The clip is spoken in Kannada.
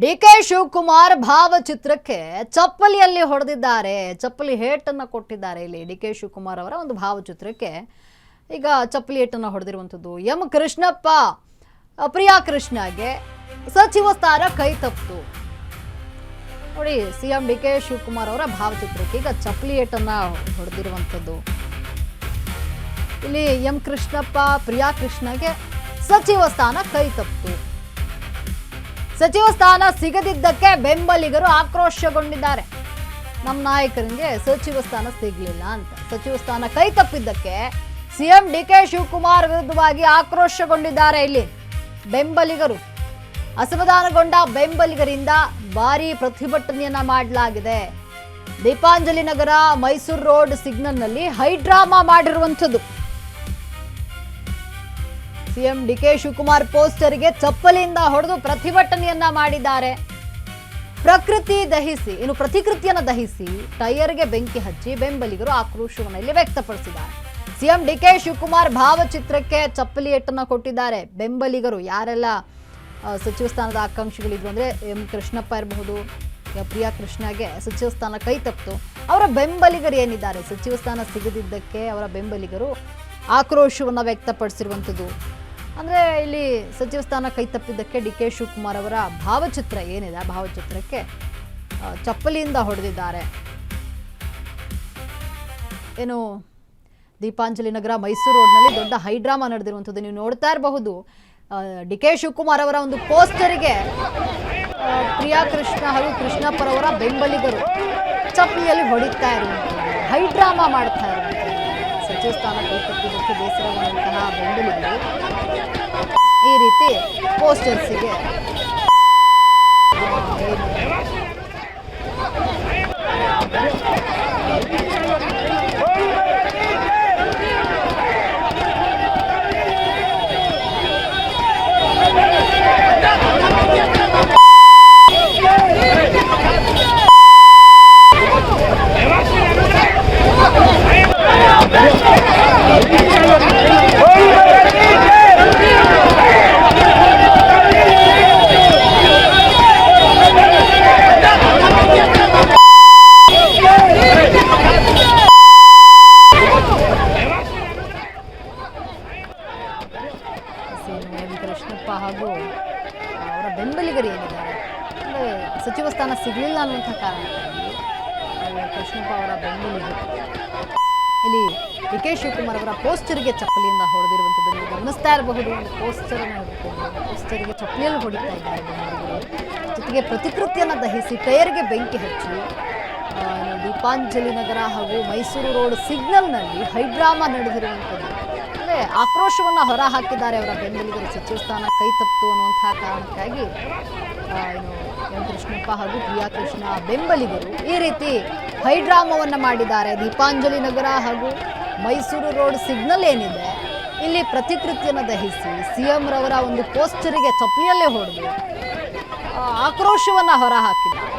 ಡಿಕೆ ಶಿವಕುಮಾರ್ ಭಾವಚಿತ್ರಕ್ಕೆ ಚಪ್ಪಲಿಯಲ್ಲಿ ಹೊಡೆದಿದ್ದಾರೆ. ಚಪ್ಪಲಿ ಹೇಟನ್ನು ಕೊಟ್ಟಿದ್ದಾರೆ. ಇಲ್ಲಿ ಡಿಕೆ ಶಿವಕುಮಾರ್ ಅವರ ಒಂದು ಭಾವಚಿತ್ರಕ್ಕೆ ಈಗ ಚಪ್ಪಲಿ ಹೇಟನ್ನು ಹೊಡೆದಿರುವಂಥದ್ದು. ಎಂ ಕೃಷ್ಣಪ್ಪ ಪ್ರಿಯಾ ಕೃಷ್ಣಗೆ ಸಚಿವ ಸ್ಥಾನ ಕೈ ತಪ್ಪಿತು. ನೋಡಿ, ಸಿಎಂ ಡಿಕೆ ಶಿವಕುಮಾರ್ ಅವರ ಭಾವಚಿತ್ರಕ್ಕೆ ಈಗ ಚಪ್ಪಲಿ ಹೇಟನ್ನು ಹೊಡೆದಿರುವಂಥದ್ದು. ಇಲ್ಲಿ ಎಂ ಕೃಷ್ಣಪ್ಪ ಪ್ರಿಯಾ ಕೃಷ್ಣಗೆ ಸಚಿವ ಸ್ಥಾನ ಕೈ ತಪ್ಪಿತು. ಸಚಿವ ಸ್ಥಾನ ಸಿಗದಿದ್ದಕ್ಕೆ ಬೆಂಬಲಿಗರು ಆಕ್ರೋಶಗೊಂಡಿದ್ದಾರೆ. ನಮ್ಮ ನಾಯಕರಿಗೆ ಸಚಿವ ಸ್ಥಾನ ಸಿಗಲಿಲ್ಲ ಅಂತ, ಸಚಿವ ಸ್ಥಾನ ಕೈ ತಪ್ಪಿದ್ದಕ್ಕೆ ಸಿಎಂ ಡಿಕೆ ಶಿವಕುಮಾರ್ ವಿರುದ್ಧವಾಗಿ ಆಕ್ರೋಶಗೊಂಡಿದ್ದಾರೆ. ಇಲ್ಲಿ ಬೆಂಬಲಿಗರು ಅಸಮಾಧಾನಗೊಂಡ ಬೆಂಬಲಿಗರಿಂದ ಭಾರೀ ಪ್ರತಿಭಟನೆಯನ್ನ ಮಾಡಲಾಗಿದೆ. ದೀಪಾಂಜಲಿ ನಗರ ಮೈಸೂರು ರೋಡ್ ಸಿಗ್ನಲ್ನಲ್ಲಿ ಹೈಡ್ರಾಮಾ ಮಾಡಿರುವಂಥದ್ದು. ಸಿಎಂ ಡಿಕೆ ಶಿವಕುಮಾರ್ ಪೋಸ್ಟರ್ಗೆ ಚಪ್ಪಲಿಯಿಂದ ಹೊಡೆದು ಪ್ರತಿಭಟನೆಯನ್ನ ಮಾಡಿದ್ದಾರೆ. ಪ್ರತಿಕೃತಿಯನ್ನು ದಹಿಸಿ ಟೈರ್ಗೆ ಬೆಂಕಿ ಹಚ್ಚಿ ಬೆಂಬಲಿಗರು ಆಕ್ರೋಶವನ್ನು ಇಲ್ಲಿ ವ್ಯಕ್ತಪಡಿಸಿದ್ದಾರೆ. ಸಿಎಂ ಡಿಕೆ ಶಿವಕುಮಾರ್ ಭಾವಚಿತ್ರಕ್ಕೆ ಚಪ್ಪಲಿ ಏಟನ್ನು ಕೊಟ್ಟಿದ್ದಾರೆ. ಬೆಂಬಲಿಗರು ಯಾರೆಲ್ಲ ಸಚಿವ ಸ್ಥಾನದ ಆಕಾಂಕ್ಷಿಗಳಿದ್ರು ಅಂದ್ರೆ ಎಂ ಕೃಷ್ಣಪ್ಪ ಇರಬಹುದು, ಪ್ರಿಯಾ ಕೃಷ್ಣಗೆ ಸಚಿವ ಸ್ಥಾನ ಕೈ ತಪ್ಪಿತು. ಅವರ ಬೆಂಬಲಿಗರು ಏನಿದ್ದಾರೆ, ಸಚಿವ ಸ್ಥಾನ ಸಿಗದಿದ್ದಕ್ಕೆ ಅವರ ಬೆಂಬಲಿಗರು ಆಕ್ರೋಶವನ್ನು ವ್ಯಕ್ತಪಡಿಸಿರುವಂಥದ್ದು. ಅಂದರೆ ಇಲ್ಲಿ ಸಚಿವ ಸ್ಥಾನ ಕೈ ತಪ್ಪಿದ್ದಕ್ಕೆ ಡಿ ಕೆ ಶಿವಕುಮಾರ್ ಅವರ ಭಾವಚಿತ್ರ ಏನಿದೆ ಆ ಭಾವಚಿತ್ರಕ್ಕೆ ಚಪ್ಪಲಿಯಿಂದ ಹೊಡೆದಿದ್ದಾರೆ. ಏನು ದೀಪಾಂಜಲಿ ನಗರ ಮೈಸೂರು ರೋಡ್ನಲ್ಲಿ ದೊಡ್ಡ ಹೈಡ್ರಾಮಾ ನಡೆದಿರುವಂಥದ್ದು ನೀವು ನೋಡ್ತಾ ಇರಬಹುದು. ಡಿ ಕೆ ಶಿವಕುಮಾರ್ ಅವರ ಒಂದು ಪೋಸ್ಟರ್ಗೆ ಪ್ರಿಯಾ ಕೃಷ್ಣ ಹಾಗೂ ಕೃಷ್ಣಪ್ಪರವರ ಬೆಂಬಲಿಗರು ಚಪ್ಪಲಿಯಲ್ಲಿ ಹೊಡಿತಾ ಇರುವಂಥದ್ದು, ಹೈಡ್ರಾಮಾ ಮಾಡ್ತಾ ಇರುವಂಥದ್ದು. ಸಚಿವ ಸ್ಥಾನ ಕೈ ತಪ್ಪಿದ್ದಕ್ಕೆ ಬೇಸರಗೊಂಡಂತಹ ಬೆಂಬಲಿಗರು ಈ ರೀತಿ ಪೋಸ್ಟರ್ಸಿಗೆ ಕೃಷ್ಣಪ್ಪ ಹಾಗೂ ಅವರ ಬೆಂಬಲಿಗರು ಏನಿದ್ದಾರೆ ಅಂದರೆ ಸಚಿವ ಸ್ಥಾನ ಸಿಗಲಿಲ್ಲ ಅನ್ನುವಂಥ ಕಾರಣಕ್ಕಾಗಿ ಕೃಷ್ಣಪ್ಪ ಅವರ ಬೆಂಬಲಿಗರು ಇಲ್ಲಿ ಡಿ ಕೆ ಶಿವಕುಮಾರ್ ಅವರ ಪೋಸ್ಟರ್ಗೆ ಚಪ್ಪಲಿಯಿಂದ ಹೊಡೆದಿರುವಂಥದ್ದು ನೀವು ಗಮನಿಸ್ತಾ ಇರಬಹುದು. ಒಂದು ಪೋಸ್ಟರನ್ನು ಹಿಡ್ಕೊಂಡು ಪೋಸ್ಟರ್ಗೆ ಚಪ್ಪಲಿಯಲ್ಲಿ ಹೊಡಿತಾ ಇದ್ದಾರೆ ಬೆಂಬಲಿಗರು. ಜೊತೆಗೆ ಪ್ರತಿಕೃತಿಯನ್ನು ದಹಿಸಿ ಟೈರ್ಗೆ ಬೆಂಕಿ ಹಚ್ಚಿ ದೀಪಾಂಜಲಿ ನಗರ ಹಾಗೂ ಮೈಸೂರು ರೋಡ್ ಸಿಗ್ನಲ್ನಲ್ಲಿ ಹೈಡ್ರಾಮಾ ನಡೆದಿರುವಂಥದ್ದು. ಅಂದರೆ ಆಕ್ರೋಶವನ್ನು ಹೊರ ಹಾಕಿದ್ದಾರೆ ಅವರ ಬೆಂಬಲಿಗರು. ಸಚಿವ ಸ್ಥಾನ ಕೈ ತಪ್ಪಿತು ಅನ್ನುವಂತಹ ಕಾರಣಕ್ಕಾಗಿ ಎಂ ಕೃಷ್ಣಪ್ಪ ಹಾಗೂ ಪ್ರಿಯಾ ಕೃಷ್ಣ ಬೆಂಬಲಿಗರು ಈ ರೀತಿ ಹೈಡ್ರಾಮವನ್ನು ಮಾಡಿದ್ದಾರೆ. ದೀಪಾಂಜಲಿ ನಗರ ಹಾಗೂ ಮೈಸೂರು ರೋಡ್ ಸಿಗ್ನಲ್ ಏನಿದೆ ಇಲ್ಲಿ ಪ್ರತಿಕೃತಿಯನ್ನು ದಹಿಸಿ ಸಿಎಂ ರವರ ಒಂದು ಪೋಸ್ಟರಿಗೆ ಚಪ್ಪಲಿಯಲ್ಲೇ ಹೊಡೆದು ಆಕ್ರೋಶವನ್ನು ಹೊರ ಹಾಕಿದ್ದಾರೆ.